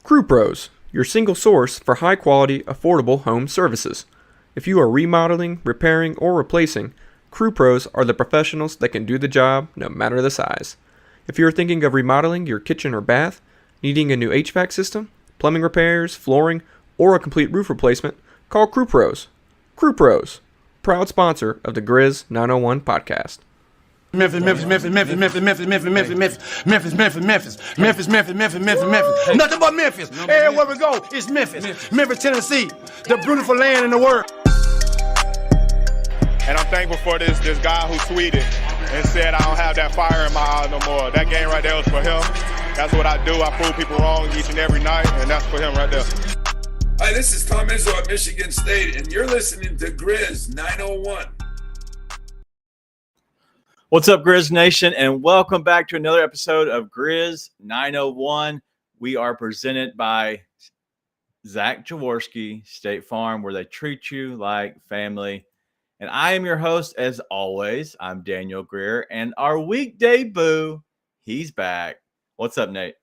Crew Pros, your single source for high-quality, affordable home services. If you are remodeling, repairing, or replacing, Crew Pros are the professionals that can do the job no matter the size. If you are thinking of remodeling your kitchen or bath, needing a new HVAC system, plumbing repairs, flooring, or a complete roof replacement, call Crew Pros. Crew Pros, proud sponsor of the Grizz 901 podcast. Memphis. Nothing but Memphis. Everywhere we go, it's Memphis. Memphis, Tennessee, the beautiful land in the world. And I'm thankful for this guy who tweeted and said I don't have that fire in my eyes no more. That game right there was for him. That's what I do. I prove people wrong each and every night, and that's for him right there. Hi, this is Tom Izzo at Michigan State, and you're listening to Grizz 901. What's up, Grizz Nation, and welcome back to another episode of Grizz 901. We are presented by Zach Jaworski, State Farm, where they treat you like family. And I am your host, as always. I'm Daniel Greer, and our weekday boo, he's back. What's up, Nate?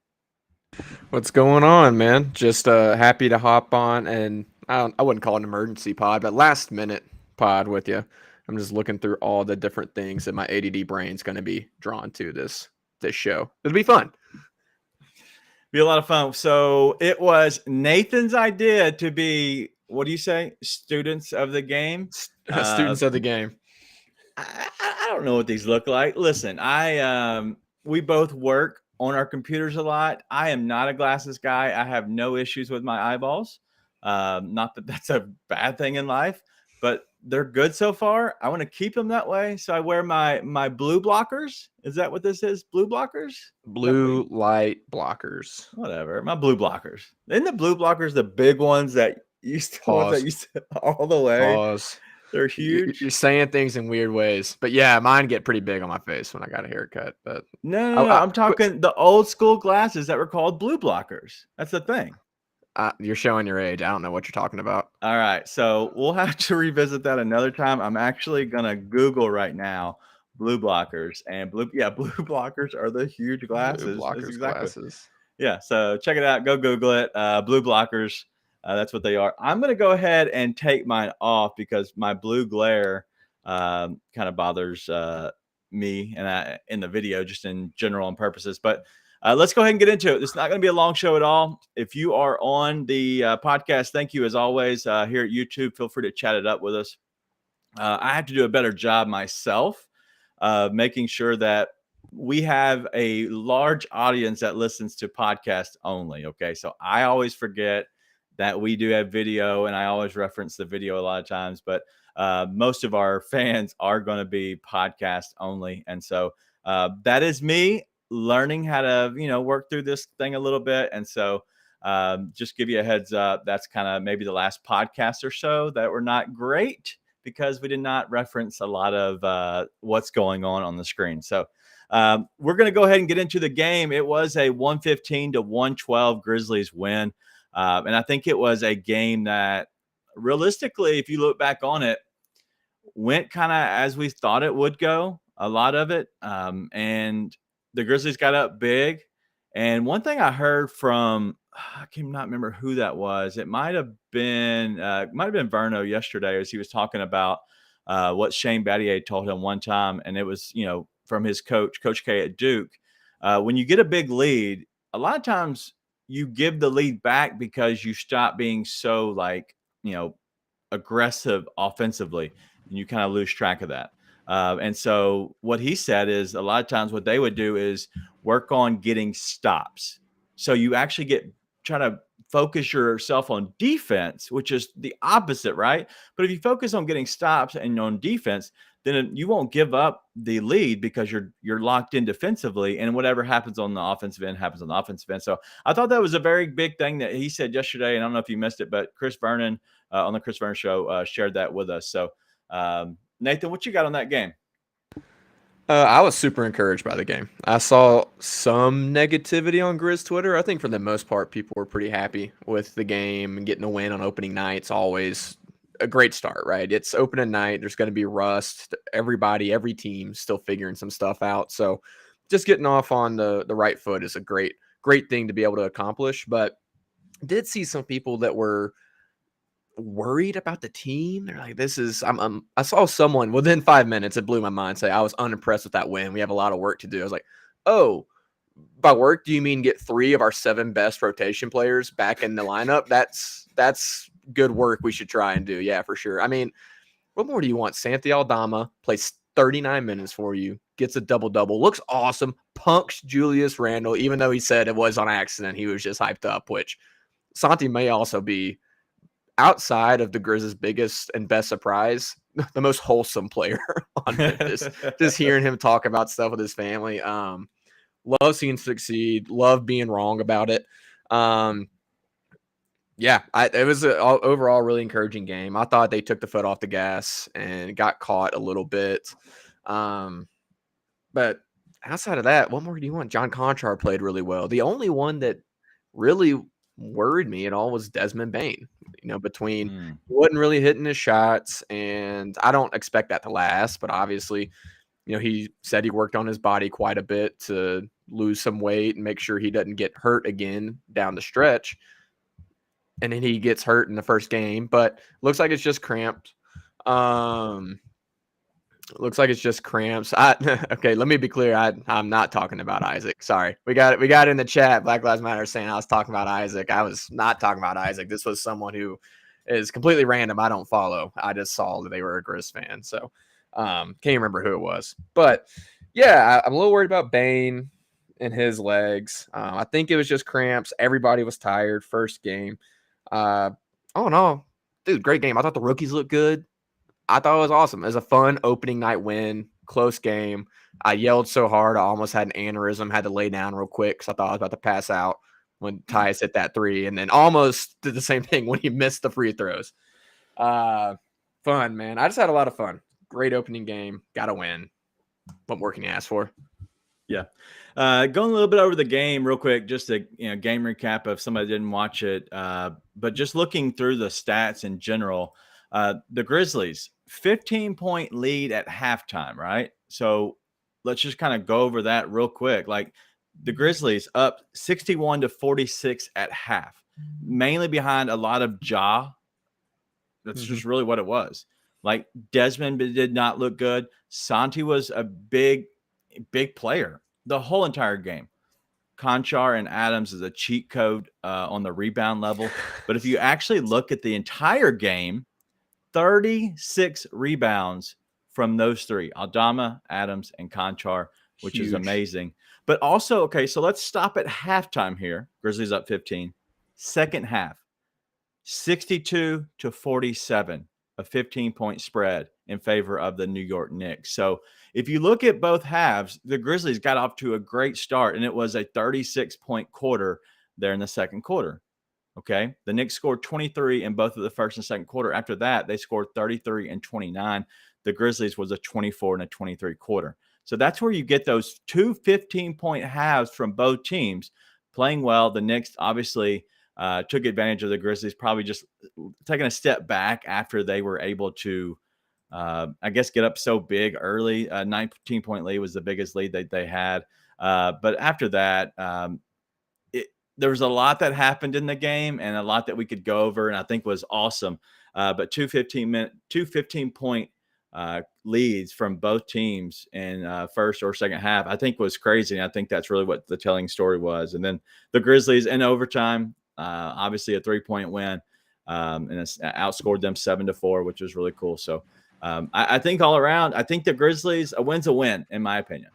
What's going on, man? Just happy to hop on, and I wouldn't call it an emergency pod, but last minute pod with you. I'm just looking through all the different things that my ADD brain's going to be drawn to this show. It'll be fun. Be a lot of fun. So it was Nathan's idea to be, what do you say? Students of the game? Students of the game. I don't know what these look like. Listen, we both work on our computers a lot. I am not a glasses guy. I have no issues with my eyeballs. Not that that's a bad thing in life, but they're good so far. I want to keep them that way. So I wear my blue blockers. Is that what this is? Blue blockers? Blue light blockers. Whatever. My blue blockers. Isn't the blue blockers the big ones that used to all the way? Pause. They're huge. You're saying things in weird ways. But yeah, mine get pretty big on my face when I got a haircut. But no, I'm talking the old school glasses that were called blue blockers. That's the thing. You're showing your age. I don't know what you're talking about. All right. So we'll have to revisit that another time. I'm actually going to Google right now blue blockers, and blue blockers are the huge glasses. Blue blockers glasses. Yeah. So check it out. Go Google it. Blue blockers. That's what they are. I'm going to go ahead and take mine off because my blue glare kind of bothers me and in the video, just in general and purposes. But let's go ahead and get into it. It's not going to be a long show at all. If you are on the podcast, thank you as always. Here at YouTube, feel free to chat it up with us. I have to do a better job myself making sure that we have a large audience that listens to podcasts only. Okay, so I always forget that we do have video, and I always reference the video a lot of times, but most of our fans are going to be podcast only. And so that is me learning how to, work through this thing a little bit. And so just give you a heads up, that's kind of maybe the last podcast or so that were not great because we did not reference a lot of what's going on the screen. So we're going to go ahead and get into the game. It was a 115-112 Grizzlies win. And I think it was a game that realistically, if you look back on it, went kind of as we thought it would go, a lot of it. And the Grizzlies got up big. And one thing I heard from, I cannot remember who that was. It might have been Verno yesterday as he was talking about what Shane Battier told him one time. And it was, from his Coach K at Duke. When you get a big lead, a lot of times you give the lead back because you stop being so aggressive offensively and you kind of lose track of that. And so what he said is a lot of times what they would do is work on getting stops. So you actually try to focus yourself on defense, which is the opposite, right? But if you focus on getting stops and on defense, then you won't give up the lead because you're locked in defensively, and whatever happens on the offensive end happens on the offensive end. So I thought that was a very big thing that he said yesterday, and I don't know if you missed it, but Chris Vernon on the Chris Vernon Show shared that with us. So Nathan, what you got on that game? I was super encouraged by the game. I saw some negativity on Grizz Twitter. I think for the most part, people were pretty happy with the game and getting a win on opening night's always a great start, right? It's opening night. There's going to be rust. Every team still figuring some stuff out. So just getting off on the right foot is a great thing to be able to accomplish. But did see some people that were worried about the team. They're like, this is, I saw someone within 5 minutes, it blew my mind, say, I was unimpressed with that win. We have a lot of work to do. I was like, oh, by work, do you mean get 3 of our 7 best rotation players back in the lineup? That's good work we should try and do. Yeah, for sure. I mean, what more do you want? Santi Aldama plays 39 minutes for you, gets a double-double, looks awesome, punks Julius Randle, even though he said it was on accident. He was just hyped up, which Santi may also be, outside of the Grizzlies' biggest and best surprise, the most wholesome player on Memphis. Just hearing him talk about stuff with his family. Love seeing him succeed. Love being wrong about it. Yeah, it was an overall really encouraging game. I thought they took the foot off the gas and got caught a little bit. But outside of that, what more do you want? John Konchar played really well. The only one that really worried me at all was Desmond Bane. Between he wasn't really hitting his shots, and I don't expect that to last, but obviously, he said he worked on his body quite a bit to lose some weight and make sure he doesn't get hurt again down the stretch. And then he gets hurt in the first game, but looks like it's just cramped. Looks like it's just cramps. Okay, let me be clear. I'm not talking about Isaac. Sorry. We got it in the chat. Black Lives Matter saying I was talking about Isaac. I was not talking about Isaac. This was someone who is completely random. I don't follow. I just saw that they were a Grizz fan. So can't remember who it was. But yeah, I'm a little worried about Bane and his legs. I think it was just cramps. Everybody was tired first game. Oh no. Dude, great game. I thought the rookies looked good. I thought it was awesome. It was a fun opening night win, close game. I yelled so hard, I almost had an aneurysm, had to lay down real quick because I thought I was about to pass out when Tyus hit that 3, and then almost did the same thing when he missed the free throws. Fun, man. I just had a lot of fun. Great opening game. Got to win. What more can you ask for? Yeah. Going a little bit over the game real quick, just a game recap if somebody didn't watch it. But just looking through the stats in general, the Grizzlies, 15-point lead at halftime, right? So let's just kind of go over that real quick. Like the Grizzlies up 61-46 at half, mainly behind a lot of Ja. That's just really what it was. Like Desmond did not look good. Santi was a big player the whole entire game. Konchar and Adams is a cheat code on the rebound level. But if you actually look at the entire game, 36 rebounds from those 3, Aldama, Adams, and Konchar, which is amazing. But also, okay, so let's stop at halftime here. Grizzlies up 15. Second half, 62-47, a 15-point spread in favor of the New York Knicks. So if you look at both halves, the Grizzlies got off to a great start, and it was a 36-point quarter there in the second quarter. Okay. The Knicks scored 23 in both of the first and second quarter. After that, they scored 33 and 29. The Grizzlies was a 24 and a 23 quarter. So that's where you get those 2 15-point halves from both teams playing well. The Knicks obviously took advantage of the Grizzlies, probably just taking a step back after they were able to, I guess, get up so big early. 19-point lead was the biggest lead that they had. But after that, there was a lot that happened in the game and a lot that we could go over, and I think was awesome. But 2 15-point leads from both teams in first or second half, I think was crazy. And I think that's really what the telling story was. And then the Grizzlies in overtime, obviously a 3-point win, and it's outscored them 7-4, which was really cool. So I think all around, I think the Grizzlies, a win's a win, in my opinion.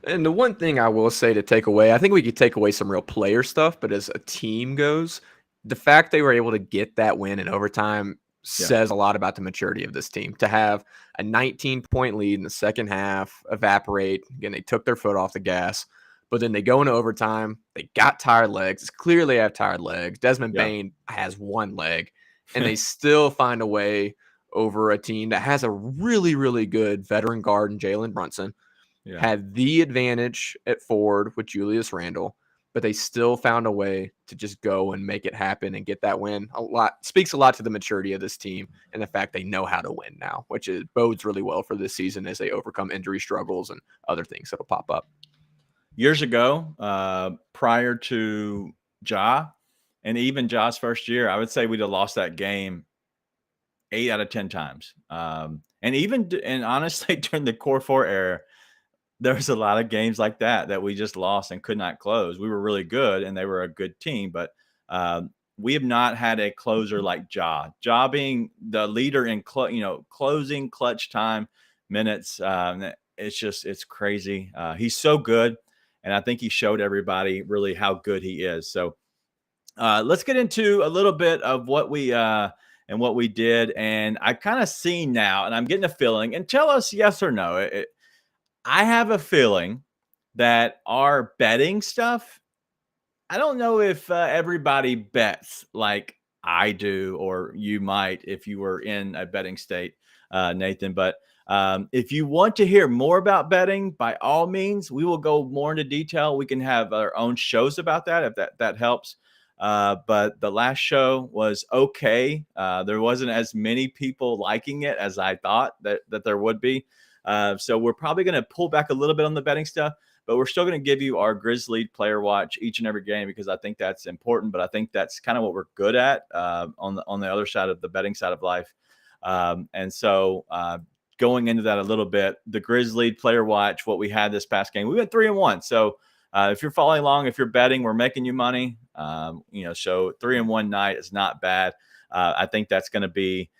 And the one thing I will say to take away, I think we could take away some real player stuff, but as a team goes, the fact they were able to get that win in overtime says a lot about the maturity of this team. To have a 19-point lead in the second half evaporate, again, they took their foot off the gas, but then they go into overtime. They got tired legs. It's clear they have tired legs. Desmond Bane has one leg, and they still find a way over a team that has a really, really good veteran guard in Jalen Brunson. Had the advantage at forward with Julius Randle, but they still found a way to just go and make it happen and get that win. Speaks a lot to the maturity of this team and the fact they know how to win now, which bodes really well for this season as they overcome injury struggles and other things that'll pop up. Years ago, prior to Ja And even Josh's first year, I would say we'd have lost that game 8 out of 10 times. And honestly, during the Core 4 era, there was a lot of games like that we just lost and could not close. We were really good, and they were a good team, but we have not had a closer like Ja. Ja being the leader in closing clutch time minutes. It's crazy. He's so good, and I think he showed everybody really how good he is. So let's get into a little bit of what we did, and I kind of see now, and I'm getting a feeling. And tell us yes or no. I have a feeling that our betting stuff, I don't know if everybody bets like I do, or you might if you were in a betting state, Nathan. But if you want to hear more about betting, by all means, we will go more into detail. We can have our own shows about that if that helps. But the last show was okay. There wasn't as many people liking it as I thought that there would be. So we're probably going to pull back a little bit on the betting stuff, but we're still going to give you our Grizzly player watch each and every game because I think that's important. But I think that's kind of what we're good at on the other side of the betting side of life. And so going into that a little bit, the Grizzly player watch, what we had this past game, we went 3-1. So if you're following along, if you're betting, we're making you money. So 3-1 night is not bad. I think that's going to be.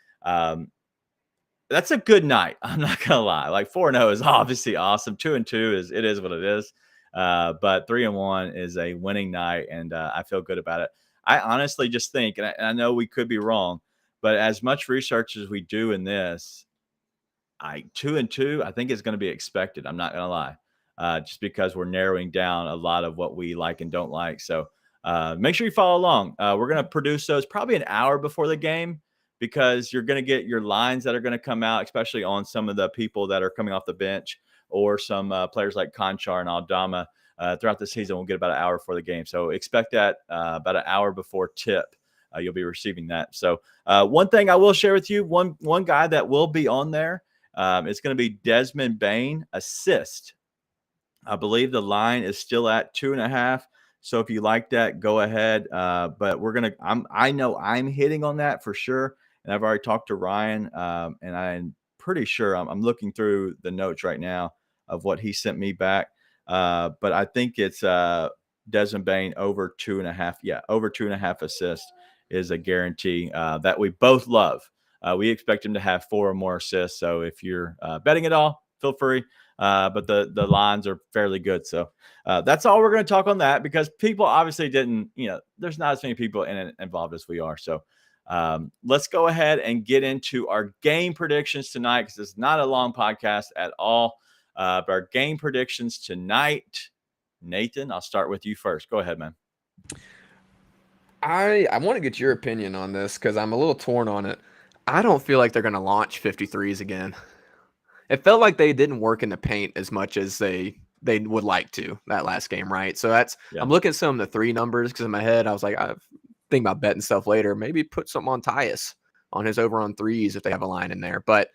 That's a good night. I'm not going to lie. Like 4-0 is obviously awesome. 2-2 is what it is. But 3-1 is a winning night, and I feel good about it. I honestly just think, and I know we could be wrong, but as much research as we do in this, 2-2, I think is going to be expected. I'm not going to lie, just because we're narrowing down a lot of what we like and don't like. So make sure you follow along. We're going to produce those probably an hour before the game, because you're going to get your lines that are going to come out, especially on some of the people that are coming off the bench or some players like Konchar and Aldama throughout the season. We'll get about an hour before the game. So expect that about an hour before tip. You'll be receiving that. So one thing I will share with you, one guy that will be on there, it's going to be Desmond Bane assist. I believe the line is still at 2.5. So if you like that, go ahead. But I know I'm hitting on that for sure. And I've already talked to Ryan, and I'm pretty sure I'm looking through the notes right now of what he sent me back. But I think it's Desmond Bane over 2.5. Yeah, over 2.5 assists is a guarantee that we both love. We expect him to have 4 or more assists. So if you're betting it all, feel free. But the lines are fairly good. So that's all we're going to talk on that, because people obviously didn't, there's not as many people involved as we are. So let's go ahead and get into our game predictions tonight, because it's not a long podcast at all. But our game predictions tonight, Nathan, I'll start with you first. Go ahead, man. I want to get your opinion on this because I'm a little torn on it. I don't feel like they're going to launch 53s again. It felt like they didn't work in the paint as much as they would like to that last game, right? So I'm looking at some of the 3 numbers, because in my head I was like, I think about betting stuff later. Maybe put something on Tyus on his over on 3s if they have a line in there. But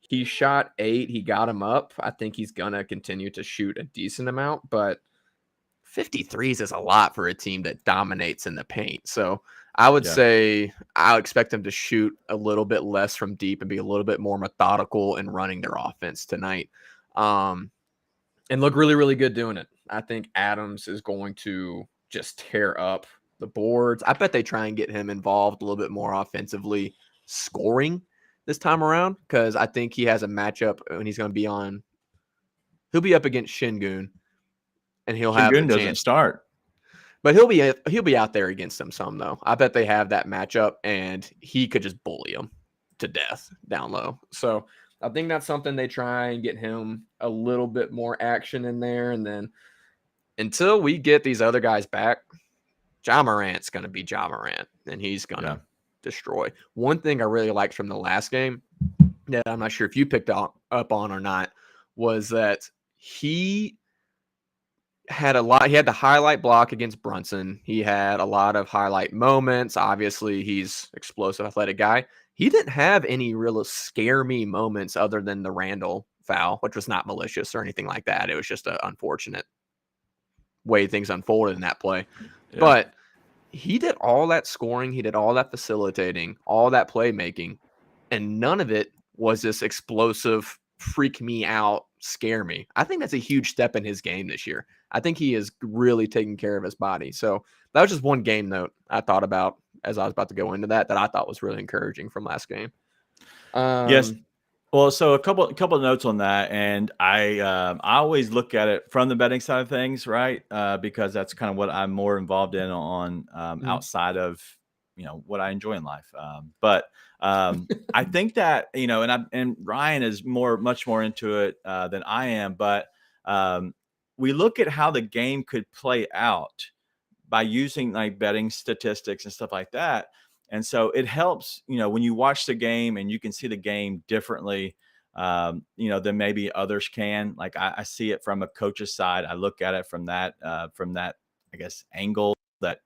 he shot 8. He got him up. I think he's going to continue to shoot a decent amount, but 53s is a lot for a team that dominates in the paint. So I would say I'll expect them to shoot a little bit less from deep and be a little bit more methodical in running their offense tonight. And look really, really good doing it. I think Adams is going to just tear up the boards. I bet they try and get him involved a little bit more offensively scoring this time around, because I think he has a matchup when he's going to be on. He'll be up against Şengün, and he'll have a doesn't chance. Start. But he'll be out there against them some, though. I bet they have that matchup, and he could just bully them to death down low. So I think that's something they try and get him a little bit more action in there. And then until we get these other guys back, Ja Morant's going to be Ja Morant, and he's going to destroy. One thing I really liked from the last game that I'm not sure if you picked up on or not was that he had the highlight block against Brunson. He had a lot of highlight moments. Obviously, he's explosive, athletic guy. He didn't have any real scare me moments other than the Randall foul, which was not malicious or anything like that. It was just an unfortunate way things unfolded in that play. Yeah. But he did all that scoring, he did all that facilitating, all that playmaking, and none of it was this explosive, freak me out, scare me. I think that's a huge step in his game this year. I think he is really taking care of his body. So that was just one game note I thought about as I was about to go into that I thought was really encouraging from last game. Yes. Well, so a couple of notes on that, and I always look at it from the betting side of things, right? Because that's kind of what I'm more involved in on outside of what I enjoy in life. But I think that and Ryan is much more into it than I am. But we look at how the game could play out by using like betting statistics and stuff like that. And so it helps, when you watch the game and you can see the game differently, than maybe others can. Like I see it from a coach's side. I look at it from that, I guess, angle, that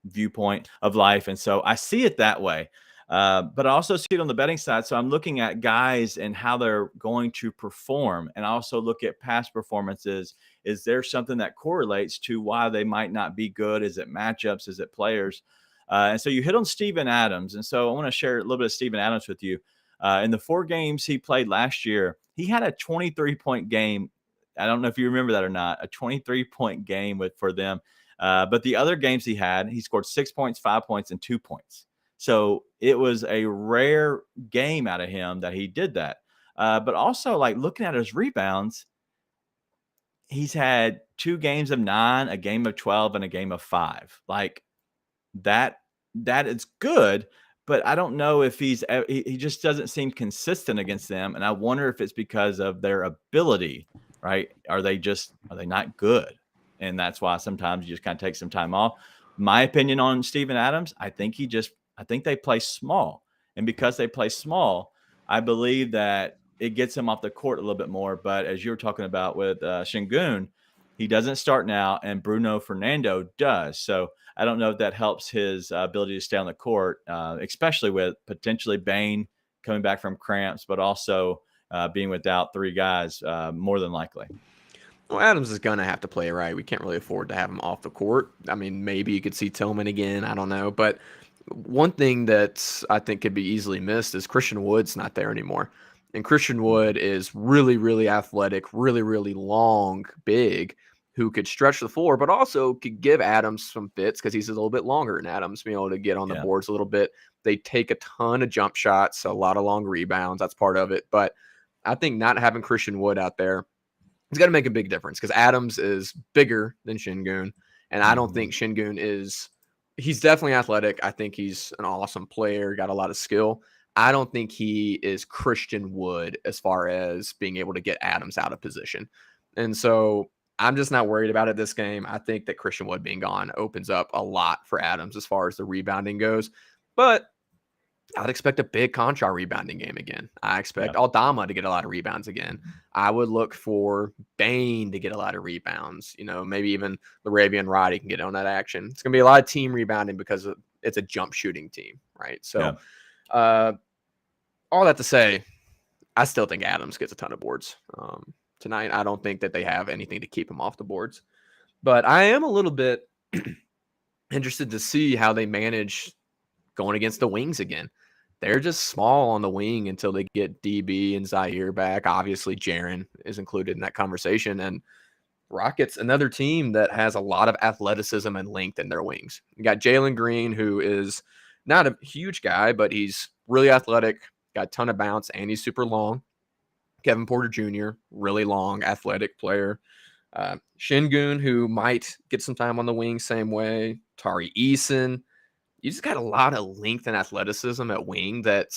viewpoint of life. And so I see it that way. But I also see it on the betting side. So I'm looking at guys and how they're going to perform. And I also look at past performances. Is there something that correlates to why they might not be good? Is it matchups? Is it players? And so you hit on Steven Adams. And so I want to share a little bit of Steven Adams with you. In the 4 games he played last year, he had a 23-point game. I don't know if you remember that or not, a 23-point game for them. But the other games he scored 6 points, 5 points, and 2 points. So it was a rare game out of him that he did that. But also, like, looking at his rebounds, he's had 2 games of 9, a game of 12, and a game of 5. Like, that is good, but I don't know if he just doesn't seem consistent against them. And I wonder if it's because of their ability, right? Are they not good? And that's why sometimes you just kind of take some time off. My opinion on Steven Adams, I think they play small. And because they play small, I believe that it gets him off the court a little bit more. But as you were talking about with Şengün, he doesn't start now, and Bruno Fernando does. So I don't know if that helps his ability to stay on the court, especially with potentially Bane coming back from cramps, but also being without 3 guys more than likely. Well, Adams is going to have to play right. We can't really afford to have him off the court. I mean, maybe you could see Tillman again. I don't know. But one thing that I think could be easily missed is Christian Wood's not there anymore. And Christian Wood is really, really athletic, really, really long, big, who could stretch the floor, but also could give Adams some fits because he's a little bit longer than Adams, being able to get on the boards a little bit. They take a ton of jump shots, a lot of long rebounds. That's part of it. But I think not having Christian Wood out there is going to make a big difference because Adams is bigger than Şengün. And I don't think Şengün he's definitely athletic. I think he's an awesome player, got a lot of skill. I don't think he is Christian Wood as far as being able to get Adams out of position. And so I'm just not worried about it this game. I think that Christian Wood being gone opens up a lot for Adams as far as the rebounding goes. But I'd expect a big Konchar rebounding game again. I expect Aldama to get a lot of rebounds again. I would look for Bane to get a lot of rebounds. Maybe even Larabian Roddy can get on that action. It's going to be a lot of team rebounding because it's a jump shooting team, right? So all that to say, I still think Adams gets a ton of boards tonight. I don't think that they have anything to keep him off the boards. But I am a little bit interested to see how they manage going against the wings again. They're just small on the wing until they get DB and Zaire back. Obviously, Jaren is included in that conversation. And Rockets, another team that has a lot of athleticism and length in their wings. You got Jalen Green, who is not a huge guy, but he's really athletic, got a ton of bounce, and he's super long. Kevin Porter Jr., really long, athletic player. Şengün, who might get some time on the wing, same way. Tari Eason. You just got a lot of length and athleticism at wing that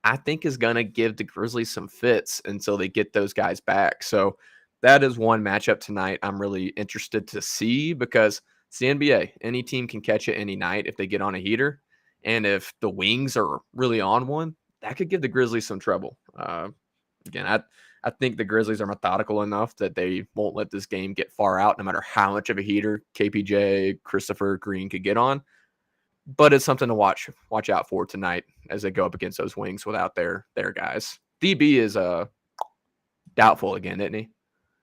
I think is going to give the Grizzlies some fits until they get those guys back. So that is one matchup tonight I'm really interested to see because it's the NBA. Any team can catch it any night if they get on a heater. And if the wings are really on one, that could give the Grizzlies some trouble. Again, I think the Grizzlies are methodical enough that they won't let this game get far out no matter how much of a heater KPJ, Christopher Green could get on. But it's something to watch out for tonight as they go up against those wings without their guys. DB is doubtful again, isn't he?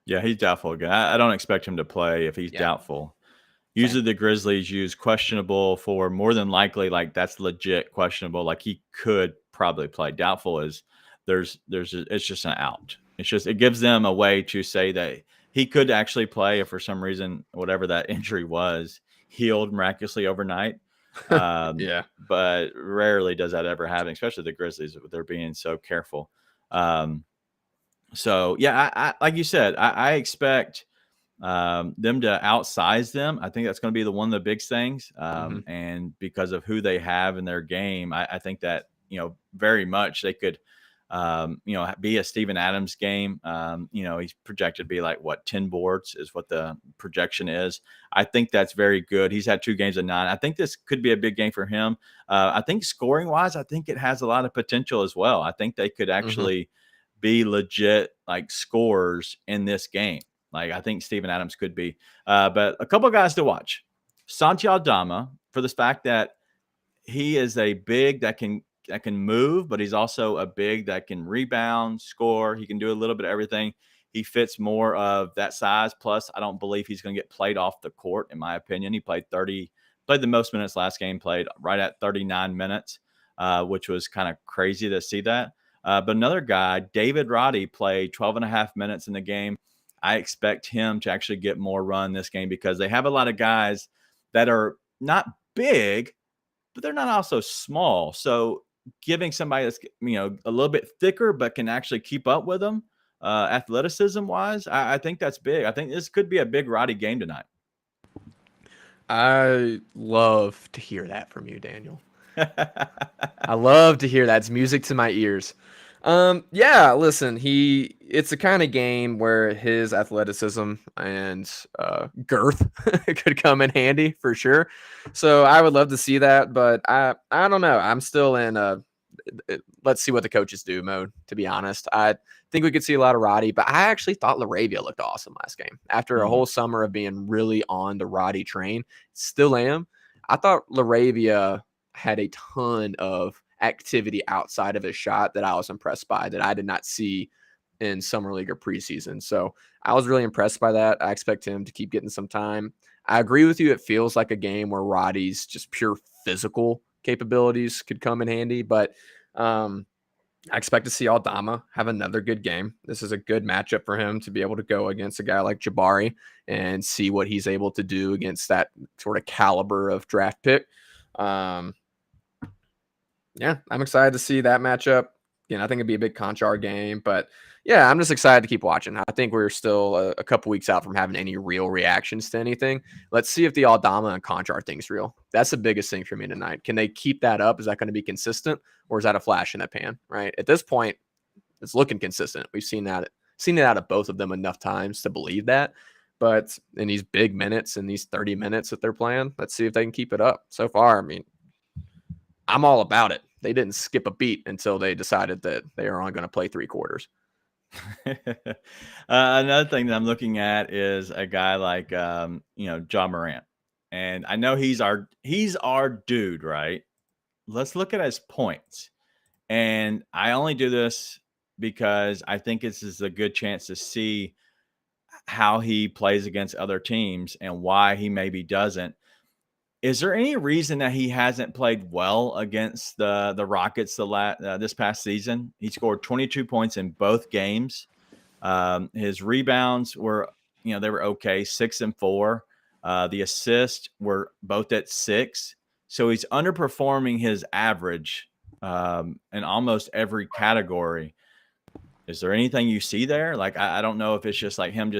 Yeah, he's doubtful again. I don't expect him to play if he's doubtful. Usually the Grizzlies use questionable for more than likely, like that's legit questionable. Like he could probably play. Doubtful is it's just an out. It's just, it gives them a way to say that he could actually play if for some reason, whatever that injury was, healed miraculously overnight. Yeah. But rarely does that ever happen, especially the Grizzlies. They're being so careful. So yeah, I like you said, I expect them to outsize them. I think that's going to be one of the big things. And because of who they have in their game, I think that, very much they could, be a Steven Adams game. He's projected to be like 10 boards is what the projection is. I think that's very good. He's had 2 games of 9. I think this could be a big game for him. I think scoring wise, I think it has a lot of potential as well. I think they could actually be legit like scorers in this game. Like I think Steven Adams could be, but a couple of guys to watch. Santi Aldama, for the fact that he is a big that can move, but he's also a big that can rebound, score. He can do a little bit of everything. He fits more of that size. Plus, I don't believe he's going to get played off the court, in my opinion. He played the most minutes last game, played right at 39 minutes, which was kind of crazy to see that. But another guy, David Roddy, played 12 and a half minutes in the game. I expect him to actually get more run this game because they have a lot of guys that are not big, but they're not also small. So giving somebody that's, a little bit thicker, but can actually keep up with them athleticism wise, I think that's big. I think this could be a big Roddy game tonight. I love to hear that from you, Daniel. I love to hear that. It's music to my ears. Yeah, listen, it's a kind of game where his athleticism and girth could come in handy for sure. So I would love to see that, but I don't know. I'm still in let's see what the coaches do mode, to be honest. I think we could see a lot of Roddy, but I actually thought LaRavia looked awesome last game. After a whole summer of being really on the Roddy train, still am. I thought LaRavia had a ton of activity outside of his shot that I was impressed by that I did not see in summer league or preseason. So I was really impressed by that. I expect him to keep getting some time. I agree with you. It feels like a game where Roddy's just pure physical capabilities could come in handy, but I expect to see Aldama have another good game. This is a good matchup for him to be able to go against a guy like Jabari and see what he's able to do against that sort of caliber of draft pick. Yeah, I'm excited to see that matchup. I think it'd be a big Konchar game, but yeah, I'm just excited to keep watching. I think we're still a couple weeks out from having any real reactions to anything. Let's see if the Aldama and Konchar thing's real. That's the biggest thing for me tonight. Can they keep that up? Is that going to be consistent, or is that a flash in the pan? Right at this point, it's looking consistent. We've seen it out of both of them enough times to believe that. But in these big minutes, in these 30 minutes that they're playing, let's see if they can keep it up. So far, I mean, I'm all about it. They didn't skip a beat until they decided that they are only going to play 3 quarters. Another thing that I'm looking at is a guy like, Ja Morant. And I know he's our dude, right? Let's look at his points. And I only do this because I think this is a good chance to see how he plays against other teams and why he maybe doesn't. Is there any reason that he hasn't played well against the Rockets this past season? He scored 22 points in both games. His rebounds were, they were okay, 6 and 4. The assists were both at 6. So he's underperforming his average in almost every category. Is there anything you see there? Like, I don't know if it's just like him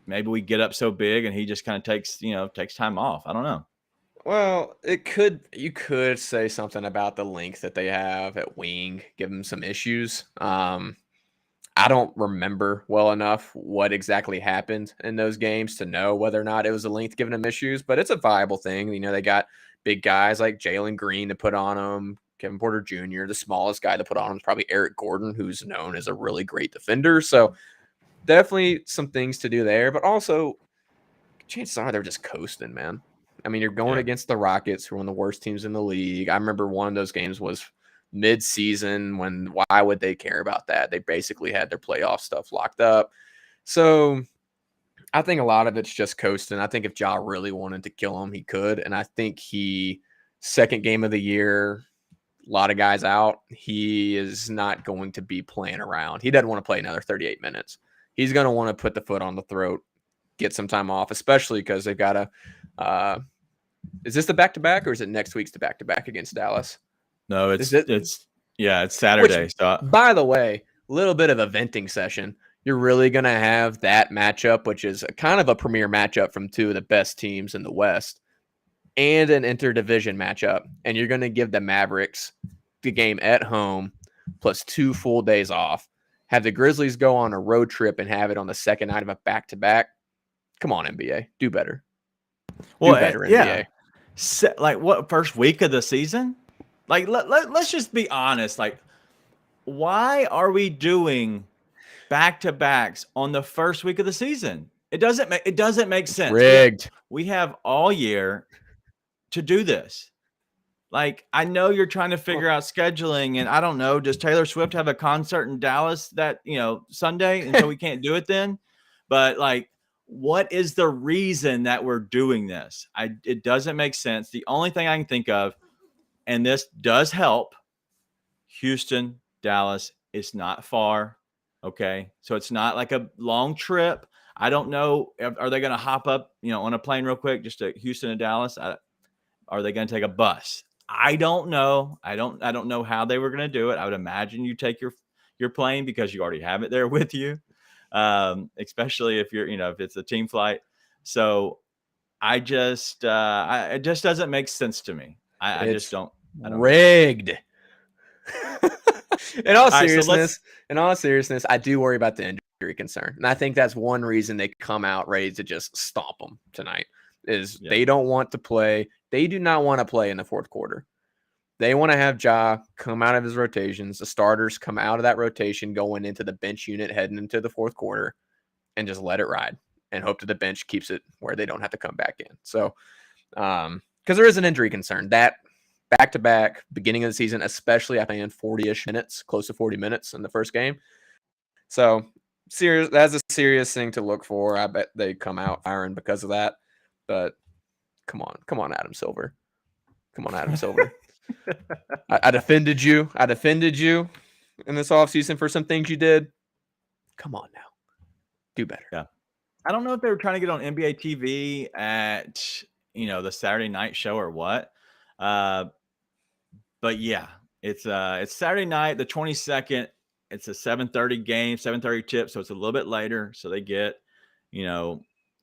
maybe we get up so big and he just kind of takes time off. I don't know. Well, you could say something about the length that they have at wing, give them some issues. I don't remember well enough what exactly happened in those games to know whether or not it was the length giving them issues, but it's a viable thing. They got big guys like Jalen Green to put on them, Kevin Porter Jr. The smallest guy to put on him is probably Eric Gordon, who's known as a really great defender. So definitely some things to do there, but also chances are they're just coasting, man. I mean, you're going against the Rockets, who are one of the worst teams in the league. I remember one of those games was mid-season when why would they care about that? They basically had their playoff stuff locked up. So I think a lot of it's just coasting. I think if Ja really wanted to kill him, he could. And I think second game of the year, a lot of guys out. He is not going to be playing around. He doesn't want to play another 38 minutes. He's going to want to put the foot on the throat, get some time off, especially because they've got is this the back-to-back or is it next week's the back-to-back against Dallas? No, it's Saturday. Which, by the way, a little bit of a venting session. You're really going to have that matchup, which is kind of a premier matchup from two of the best teams in the West, and an interdivision matchup. And you're going to give the Mavericks the game at home plus 2 full days off. Have the Grizzlies go on a road trip and have it on the second night of a back-to-back. Come on, NBA. Do better. Well, do better, NBA. Like, what, first week of the season? Like, let's just be honest. Like, why are we doing back-to-backs on the first week of the season? It doesn't make sense. Rigged. We have all year to do this. Like, I know you're trying to figure out scheduling, and I don't know, does Taylor Swift have a concert in Dallas that, Sunday, and so we can't do it then? But like, what is the reason that we're doing this? It doesn't make sense. The only thing I can think of, and this does help, Houston, Dallas is not far. Okay. So it's not like a long trip. I don't know. Are they going to hop up, on a plane real quick, just to Houston and Dallas? Are they going to take a bus? I don't know. I don't know how they were going to do it. I would imagine you take your plane because you already have it there with you. Especially if you're, if it's a team flight. So it just doesn't make sense to me. I just don't. Rigged. In all seriousness, I do worry about the injury concern. And I think that's one reason they come out ready to just stomp them tonight is they don't want to play. They do not want to play in the fourth quarter. They want to have Ja come out of his rotations. The starters come out of that rotation going into the bench unit heading into the fourth quarter and just let it ride and hope that the bench keeps it where they don't have to come back in. So, because there is an injury concern. That back-to-back beginning of the season, especially I think 40-ish minutes, close to 40 minutes in the first game. So, that's a serious thing to look for. I bet they come out firing because of that. But come on, Adam Silver. Come on, Adam Silver. I defended you. In this offseason for some things you did. Come on now. Do better. Yeah. I don't know if they were trying to get on NBA TV at, the Saturday night show or what. But yeah, it's Saturday night, the 22nd. It's a 7:30 game, 7:30 tip. So it's a little bit later. So they get,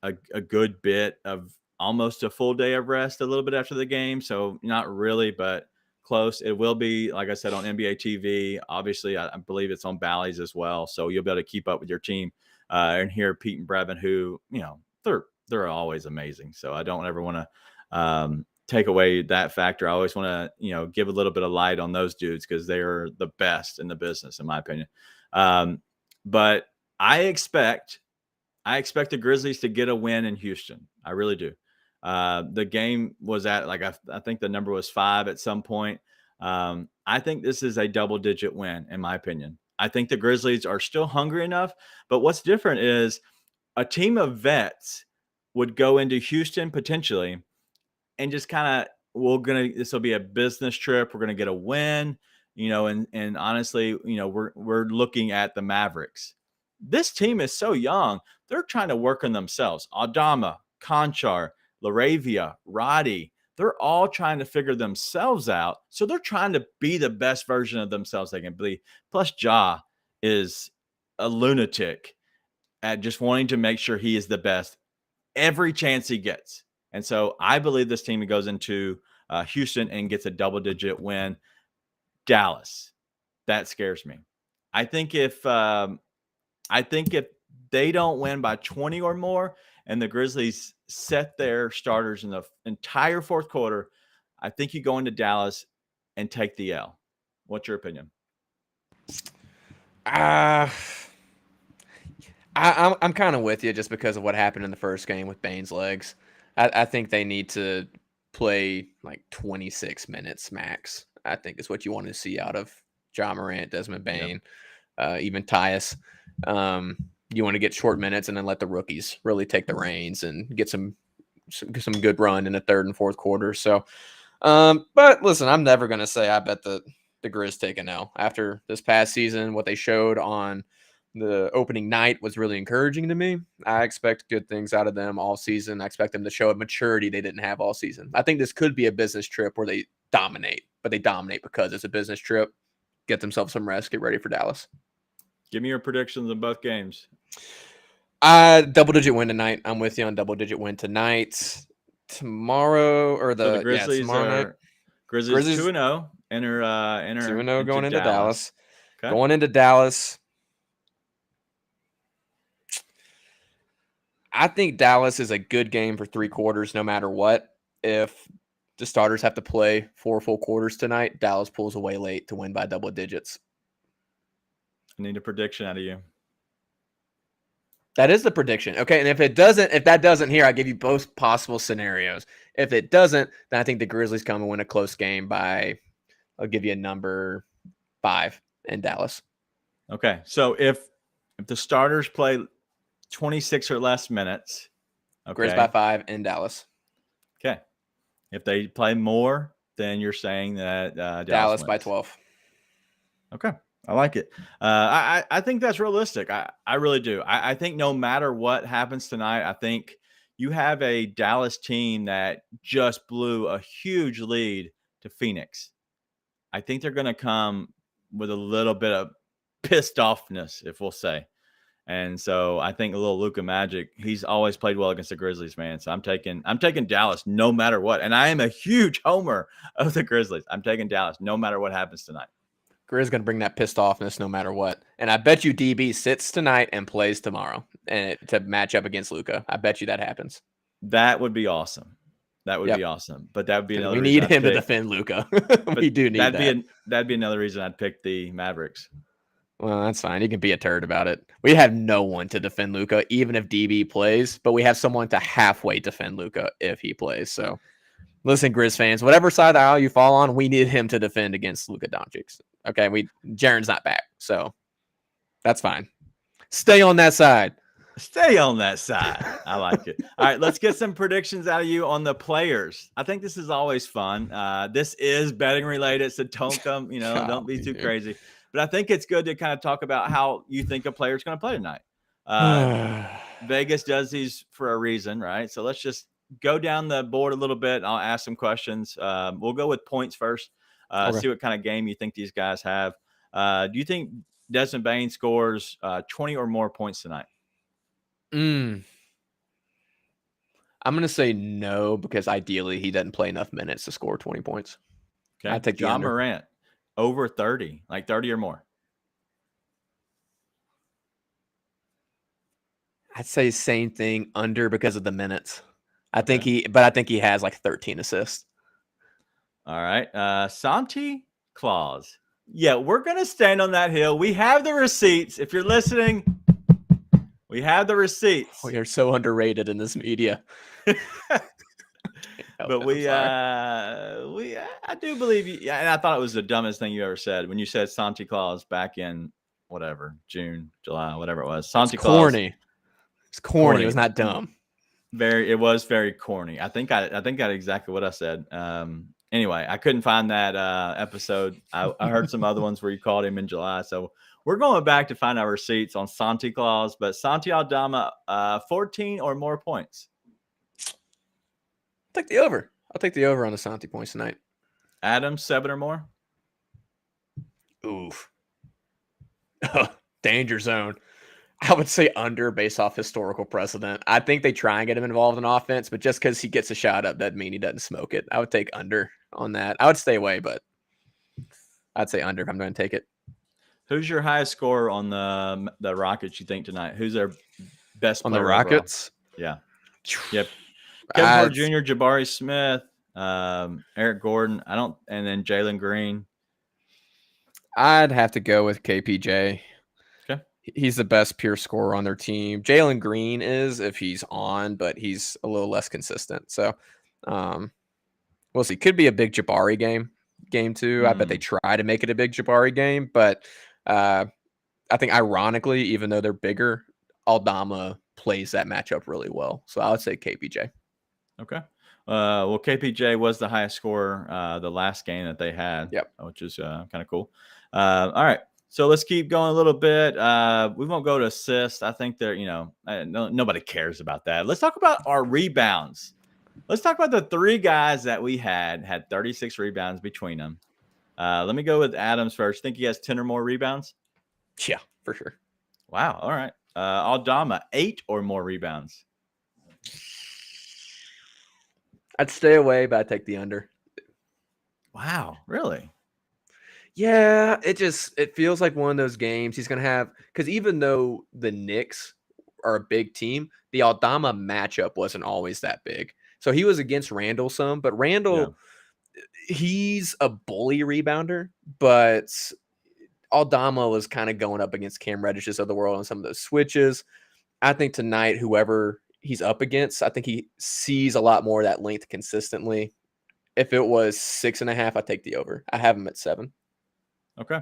a good bit of almost a full day of rest a little bit after the game. So not really, but close. It will be, like I said, on NBA TV. Obviously, I believe it's on Bally's as well. So you'll be able to keep up with your team and hear Pete and Brevin, who, they're always amazing. So I don't ever want to take away that factor. I always want to, give a little bit of light on those dudes because they are the best in the business, in my opinion. But I expect the Grizzlies to get a win in Houston. I really do. The game was at I think the number was 5 at some point. I think this is a double-digit win, in my opinion. I think the Grizzlies are still hungry enough, but what's different is a team of vets would go into Houston potentially and just kind of, this will be a business trip. We're going to get a win, and honestly, we're looking at the Mavericks. This team is so young. They're trying to work on themselves. Aldama, Konchar, Laravia, Roddy, they're all trying to figure themselves out. So they're trying to be the best version of themselves they can be. Plus, Ja is a lunatic at just wanting to make sure he is the best every chance he gets. And so I believe this team goes into Houston and gets a double-digit win. Dallas, that scares me. I think if they don't win by 20 or more and the Grizzlies set their starters in the entire fourth quarter, I think you go into Dallas and take the L. What's your opinion? I'm kind of with you just because of what happened in the first game with Bane's legs. I think they need to play like 26 minutes max. I think is what you want to see out of Ja Morant, Desmond Bane, even Tyus. you want to get short minutes and then let the rookies really take the reins and get some good run in the third and fourth quarter. So, but listen, I'm never going to say I bet the Grizz take an L. After this past season, what they showed on the opening night was really encouraging to me. I expect good things out of them all season. I expect them to show a maturity they didn't have all season. I think this could be a business trip where they dominate, but they dominate because it's a business trip. Get themselves some rest, get ready for Dallas. Give me your predictions in both games. Double-digit win tonight. I'm with you on double-digit win tonight. Tomorrow, or So the Grizzlies are Grizzlies 2-0. Enter 2-0 going into Dallas. Okay. Going into Dallas. I think Dallas is a good game for 3 quarters, no matter what. If the starters have to play 4 full quarters tonight, Dallas pulls away late to win by double digits. I need a prediction out of you. That is the prediction. Okay, and if that doesn't here, I give you both possible scenarios. If it doesn't, then I think the Grizzlies come and win a close game by, I'll give you a number 5 in Dallas. Okay, so if the starters play 26 or less minutes, okay. Grizz by 5 in Dallas. Okay. If they play more, then you're saying that Dallas wins. by 12. Okay. I like it. I think that's realistic. I really do. I think no matter what happens tonight, I think you have a Dallas team that just blew a huge lead to Phoenix. I think they're going to come with a little bit of pissed offness, if we'll say. And so I think a little Luka Magic, he's always played well against the Grizzlies, man. So I'm taking Dallas no matter what. And I am a huge homer of the Grizzlies. I'm taking Dallas no matter what happens tonight. Grizz going to bring that pissed offness no matter what. And I bet you DB sits tonight and plays tomorrow and to match up against Luka. I bet you that happens. That would be awesome. That would be awesome. But that would be another reason. We need him to defend Luka. We do need that. That'd be another reason I'd pick the Mavericks. Well, that's fine. You can be a turd about it. We have no one to defend Luka, even if DB plays, but we have someone to halfway defend Luka if he plays. So listen, Grizz fans, whatever side of the aisle you fall on, we need him to defend against Luka Doncic. Okay, Jaren's not back, so that's fine. Stay on that side. Stay on that side. I like it. All right, let's get some predictions out of you on the players. I think this is always fun. This is betting related, so don't come, don't be too crazy. But I think it's good to kind of talk about how you think a player is going to play tonight. Vegas does these for a reason, right? So let's just go down the board a little bit. I'll ask some questions. We'll go with points first. Okay. See what kind of game you think these guys have. Do you think Desmond Bane scores 20 or more points tonight? I'm going to say no, because ideally he doesn't play enough minutes to score 20 points. Okay. I take John Morant over 30, like 30 or more. I'd say same thing, under, because of the minutes. I think he has like 13 assists. All right. Santi Clause. Yeah, we're going to stand on that hill. We have the receipts. If you're listening, we have the receipts. We are so underrated in this media. But I do believe you. Yeah, and I thought it was the dumbest thing you ever said when you said Santi Clause back in whatever, June, July, whatever it was. Santi Clause. Corny. It's corny. It was not dumb. It was very corny. I think I got exactly what I said. Anyway, I couldn't find that episode. I heard some other ones where you called him in July. So we're going back to find our receipts on Santi Clause, but Santi Aldama, 14 or more points. I'll take the over. I'll take the over on the Santi points tonight. Adam, 7 or more. Oof. Danger zone. I would say under based off historical precedent. I think they try and get him involved in offense, but just because he gets a shot up doesn't mean he doesn't smoke it. I would take under on that. I would stay away, but I'd say under if I'm going to take it. Who's your highest scorer on the Rockets, you think, tonight? Who's their best player on the Rockets? Overall? Yeah. Yep. Kevin Porter Jr., Jabari Smith, Eric Gordon, and then Jalen Green. I'd have to go with KPJ. Okay. He's the best pure scorer on their team. Jalen Green is if he's on, but he's a little less consistent. So we'll see. Could be a big Jabari game too. I bet they try to make it a big Jabari game, but I think ironically, even though they're bigger, Aldama plays that matchup really well. So I would say KPJ. Okay. Well, KPJ was the highest scorer the last game that they had, Yep. which is kind of cool. All right. So let's keep going a little bit. We won't go to assists. I think nobody cares about that. Let's talk about our rebounds. Let's talk about the 3 guys that we had 36 rebounds between them. Let me go with Adams first. Think he has 10 or more rebounds? Yeah, for sure. Wow. All right. Aldama, 8 or more rebounds. I'd stay away, but I'd take the under. Wow. Really? Yeah, it feels like one of those games he's going to have, because even though the Knicks are a big team, the Aldama matchup wasn't always that big. So he was against Randall some, but Randall, he's a bully rebounder, but Aldama was kind of going up against Cam Reddishes of the world on some of those switches. I think tonight, whoever he's up against, I think he sees a lot more of that length consistently. If it was 6.5, I'd take the over. I have him at 7. Okay.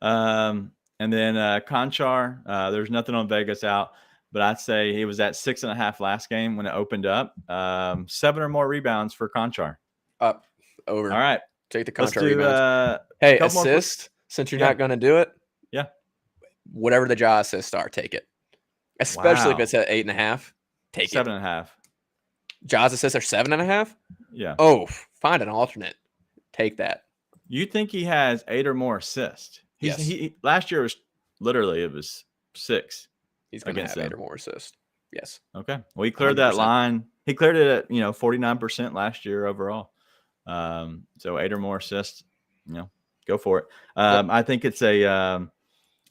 And then Konchar, there's nothing on Vegas out, but I'd say he was at 6.5 last game when it opened up. 7 or more rebounds for Konchar. Up, over. All right. Take the Let's Konchar do rebounds. Hey, couple more assist, since you're not going to do it. Yeah. Whatever the jaw assists are, take it. Especially if Wow. it's at 8.5. Take 7.5. it. Jaws assists are 7.5. Yeah. Oh, find an alternate. Take that. You think he has 8 or more assists? Yes. He last year it was 6. He's going to have against 8 them. or more assists. Yes. Okay. Well, he cleared that 100%. line. He cleared it at 49% last year overall. So 8 or more assists. Go for it. I think it's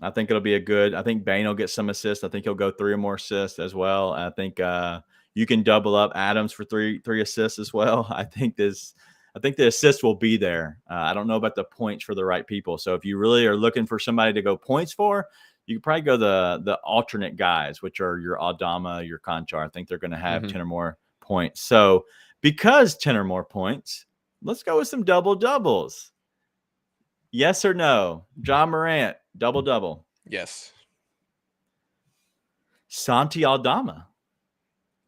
I think it'll be a good. I think Bane will get some assists. I think he'll go 3 or more assists as well. I think you can double up Adams for three assists as well. I think the assists will be there. I don't know about the points for the right people. So if you really are looking for somebody to go points for, you could probably go the alternate guys, which are your Aldama, your Konchar. I think they're going to have 10 or more points. So because 10 or more points, let's go with some double doubles. Yes or no? John Morant, double. Yes. Santi Aldama.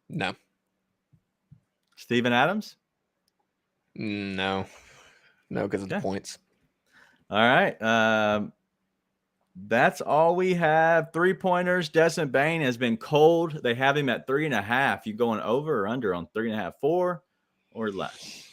No. Steven Adams. No, because of the points. All right. That's all we have. 3-pointers. Desmond Bane has been cold. They have him at 3.5. You going over or under on 3.5, 4 or less?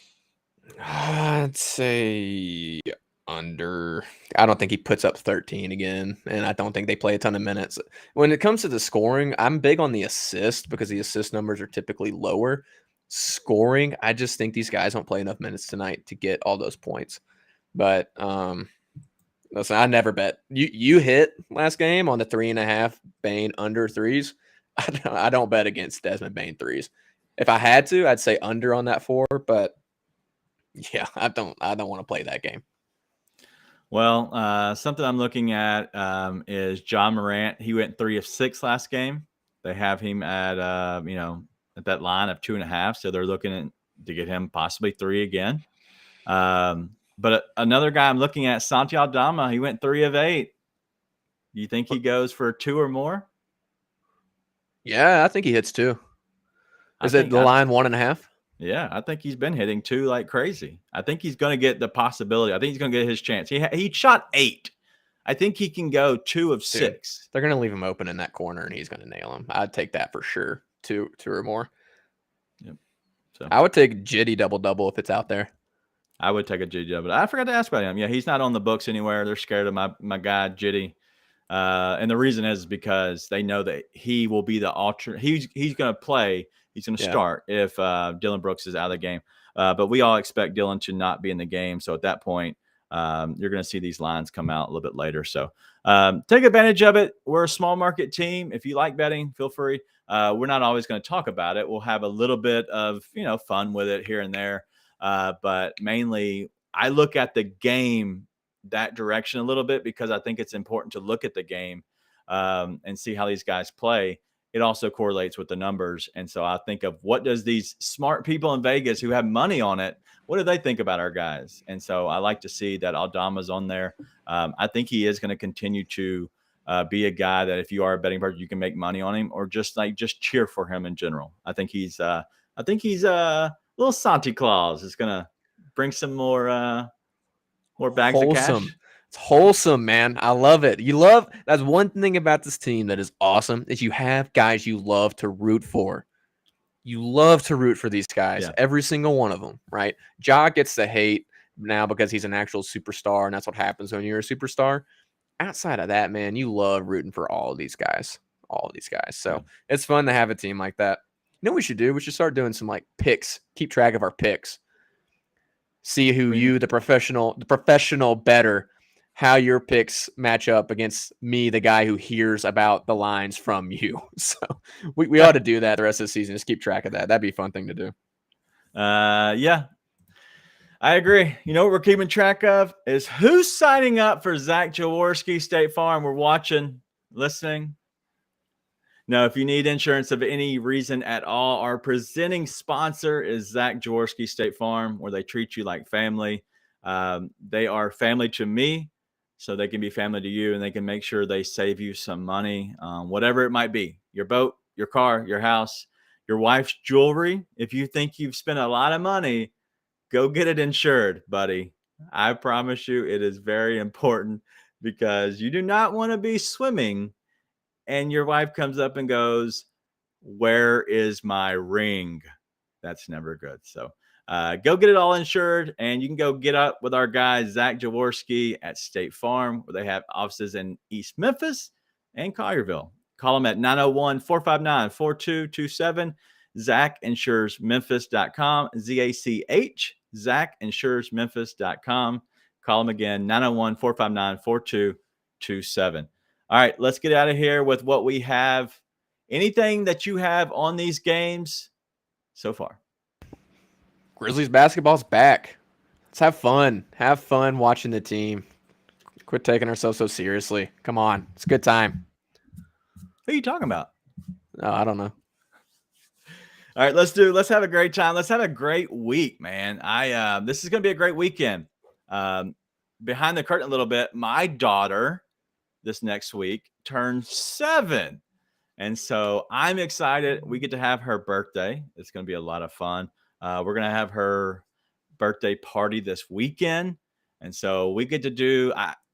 I'd say under. I don't think he puts up 13 again, and I don't think they play a ton of minutes. When it comes to the scoring, I'm big on the assist because the assist numbers are typically lower. Scoring, I just think these guys don't play enough minutes tonight to get all those points. But listen, I never bet. You hit last game on the 3.5 Bane under 3s. I don't bet against Desmond Bane 3s. If I had to, I'd say under on that 4, but yeah, I don't want to play that game. Well, something I'm looking at is John Morant. He went 3 of 6 last game. They have him at at that line of 2.5, so they're looking to get him possibly 3 again. But another guy I'm looking at, Santi Aldama, he went 3 of 8. You think he goes for 2 or more? Yeah, I think he hits 2. Is it the line 1.5? Yeah, I think he's been hitting 2 like crazy. I think he's going to get the possibility. I think he's going to get his chance. He shot 8. I think he can go 2 of 6. They're going to leave him open in that corner, and he's going to nail him. I'd take that for sure. 2 or more. Yep. So I would take Jitty double if it's out there. I would take a Jitty double. I forgot to ask about him. Yeah, he's not on the books anywhere. They're scared of my guy Jitty, and the reason is because they know that he will be the alternate. He's going to play. He's going to start if Dylan Brooks is out of the game. But we all expect Dylan to not be in the game. So at that point, you're going to see these lines come out a little bit later. So take advantage of it. We're a small market team. If you like betting, feel free. We're not always going to talk about it. We'll have a little bit of fun with it here and there. But mainly, I look at the game that direction a little bit because I think it's important to look at the game and see how these guys play. It also correlates with the numbers. And so I think of what does these smart people in Vegas who have money on it, what do they think about our guys? And so I like to see that Aldama's on there. I think he is going to continue to be a guy that if you are a betting person, you can make money on him, or just cheer for him in general. I think he's a little Santi Clause. It's gonna bring some more bags of cash. It's wholesome, man. I love it. That's one thing about this team that is awesome is you have guys you love to root for. You love to root for these guys, Yeah. every single one of them, right? Ja gets the hate now because he's an actual superstar, and that's what happens when you're a superstar. Outside of that, man, you love rooting for all of these guys. So it's fun to have a team like that. You know what we should do? We should start doing some like picks. Keep track of our picks. See who the professional better, how your picks match up against me, the guy who hears about the lines from you. So we ought to do that the rest of the season. Just keep track of that. That'd be a fun thing to do. Yeah, I agree. You know what we're keeping track of is who's signing up for Zach Jaworski State Farm. We're watching, listening. Now, if you need insurance of any reason at all, our presenting sponsor is Zach Jaworski State Farm, where they treat you like family. They are family to me, so they can be family to you, and they can make sure they save you some money, whatever it might be. Your boat, your car, your house, your wife's jewelry. If you think you've spent a lot of money, go get it insured, buddy. I promise you it is very important, because you do not want to be swimming and your wife comes up and goes, "Where is my ring?" That's never good. So go get it all insured, and you can go get up with our guy, Zach Jaworski at State Farm, where they have offices in East Memphis and Collierville. Call them at 901-459-4227. ZachInsuresMemphis.com, Z-A-C-H, ZachInsuresMemphis.com. Call them again, 901-459-4227. All right, let's get out of here with what we have. Anything that you have on these games so far? Grizzlies basketball's back. Let's have fun. Have fun watching the team. Quit taking ourselves so seriously. Come on. It's a good time. Who are you talking about? Oh, I don't know. All right, let's have a great time. Let's have a great week, man. This is going to be a great weekend. Behind the curtain a little bit, my daughter this next week turns 7. And so I'm excited. We get to have her birthday. It's going to be a lot of fun. We're going to have her birthday party this weekend. And so we get to do,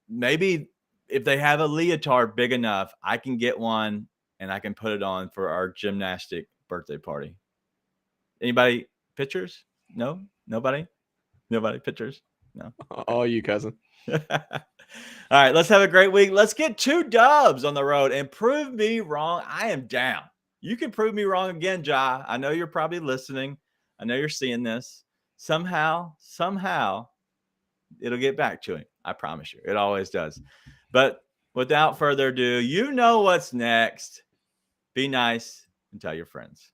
maybe if they have a leotard big enough, I can get one and I can put it on for our gymnastic birthday party. Anybody pictures? No? Nobody pictures? No. All you, cousin. All right, let's have a great week. Let's get 2 dubs on the road and prove me wrong. I am down. You can prove me wrong again, Ja. I know you're probably listening. I know you're seeing this. Somehow, it'll get back to him. I promise you. It always does. But without further ado, you know what's next. Be nice and tell your friends.